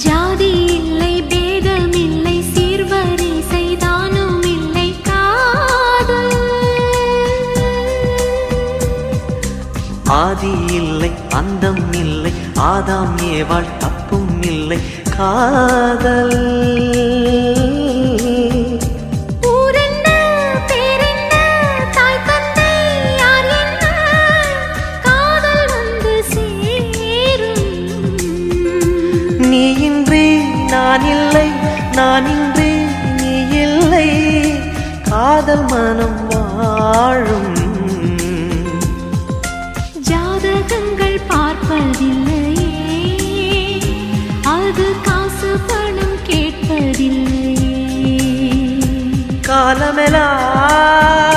ஜாதி இல்லை பேதம் இல்லை சீர்வரிசை தானும் இல்லை காதல் ஆதி இல்லை அந்தம் இல்லை ஆதாம் ஏவாள் தப்பும் இல்லை காதல் நான் இல்லை நான் இன்றி நீ இல்லை காதல் மனம் வாழும் ஜாதகங்கள் பார்ப்பதில்லையே அது காசு பணம் கேட்பதில்லையே காலமெல்லாம்